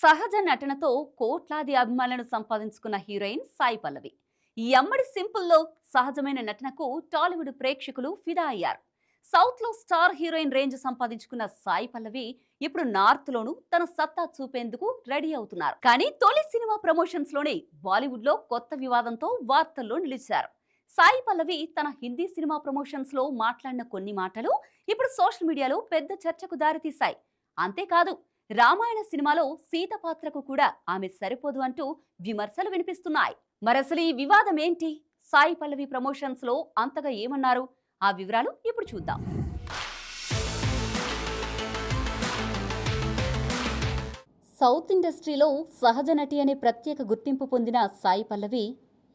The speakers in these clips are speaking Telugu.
సహజ నటనతో కోట్లాది అభిమానులను సంపాదించుకున్న హీరోయిన్ సాయి పల్లవి. ఈ అమ్మడి సింపుల్లో సహజమైన నటనకు టాలీవుడ్ ప్రేక్షకులు ఫిదా అయ్యారు. సౌత్ లో స్టార్ హీరోయిన్ రేంజ్ సంపాదించుకున్న సాయి పల్లవి ఇప్పుడు నార్త్ లోను తన సత్తా చూపేందుకు రెడీ అవుతున్నారు. కానీ తొలి సినిమా ప్రమోషన్స్ లోనే బాలీవుడ్ లో కొత్త వివాదంతో వార్తల్లో నిలిచారు. సాయి పల్లవి తన హిందీ సినిమా ప్రమోషన్స్ లో మాట్లాడిన కొన్ని మాటలు ఇప్పుడు సోషల్ మీడియాలో పెద్ద చర్చకు దారితీశాయి. అంతేకాదు, రామాయణ సినిమాలో సీత పాత్రకు కూడా ఆమె సరిపోదు అంటూ విమర్శలు వినిపిస్తున్నాయి. మరసలు ఈ వివాదం ఏంటి? సాయి పల్లవి ప్రమోషన్స్ లో అంతగా ఏమన్నారు? ఆ వివరాలు ఇప్పుడు చూద్దాం. సౌత్ ఇండస్ట్రీలో సహజ నటి అనే ప్రత్యేక గుర్తింపు పొందిన సాయి పల్లవి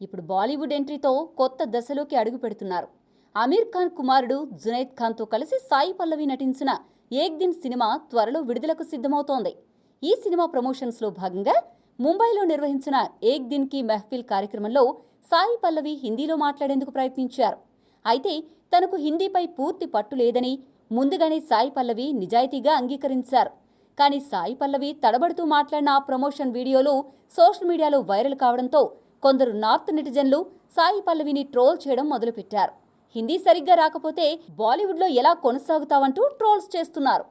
ఇప్పుడు బాలీవుడ్ ఎంట్రీతో కొత్త దశలోకి అడుగు పెడుతున్నారు. అమీర్ ఖాన్ కుమారుడు జునైద్ ఖాన్తో కలిసి సాయి పల్లవి నటించిన ఏక్ దిన్ సినిమా త్వరలో విడుదలకు సిద్ధమవుతోంది. ఈ సినిమా ప్రమోషన్స్లో భాగంగా ముంబైలో నిర్వహించిన ఏక్ దిన్ కి మెహఫిల్ కార్యక్రమంలో సాయి పల్లవి హిందీలో మాట్లాడేందుకు ప్రయత్నించారు. అయితే తనకు హిందీపై పూర్తి పట్టు లేదని ముందుగానే సాయి పల్లవి నిజాయితీగా అంగీకరించారు. కానీ సాయి పల్లవి తడబడుతూ మాట్లాడిన ఆ ప్రమోషన్ వీడియోలు సోషల్ మీడియాలో వైరల్ కావడంతో కొందరు నార్త్ నెటిజన్లు సాయి పల్లవిని ట్రోల్ చేయడం మొదలుపెట్టారు. హిందీ సరిగ్గా రాకపోతే బాలీవుడ్లో ఎలా కొనసాగుతావంటూ ట్రోల్స్ చేస్తున్నారు.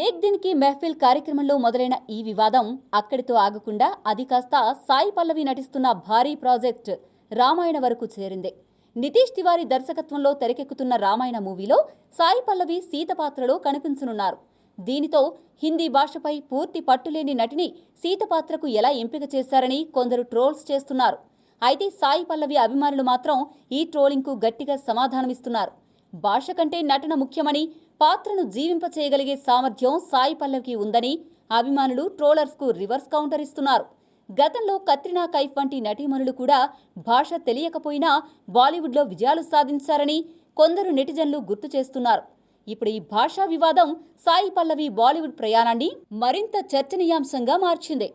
ఏక్ దిన్ కి మెహఫిల్ కార్యక్రమంలో మొదలైన ఈ వివాదం అక్కడితో ఆగకుండా అది కాస్త సాయి పల్లవి నటిస్తున్న భారీ ప్రాజెక్ట్ రామాయణ వరకు చేరింది. నితీష్ తివారీ దర్శకత్వంలో తెరకెక్కుతున్న రామాయణ మూవీలో సాయి పల్లవి సీత పాత్రలో కనిపించనున్నారు. దీనితో హిందీ భాషపై పూర్తి పట్టులేని నటిని సీత పాత్రకు ఎలా ఎంపిక చేశారని కొందరు ట్రోల్స్ చేస్తున్నారు. అయితే సాయి పల్లవి అభిమానులు మాత్రం ఈ ట్రోలింగ్కు గట్టిగా సమాధానమిస్తున్నారు. భాష కంటే నటన ముఖ్యమని, పాత్రను జీవింపచేయగలిగే సామర్థ్యం సాయి పల్లవికి ఉందని అభిమానులు ట్రోలర్స్కు రివర్స్ కౌంటర్ ఇస్తున్నారు. గతంలో కత్రినా కైఫ్ వంటి నటీమణులు కూడా భాష తెలియకపోయినా బాలీవుడ్లో విజయాలు సాధించారని కొందరు నెటిజన్లు గుర్తు చేస్తున్నారు. ఇప్పుడు ఈ భాషా వివాదం సాయి పల్లవి బాలీవుడ్ ప్రయాణాన్ని మరింత చర్చనీయాంశంగా మార్చింది.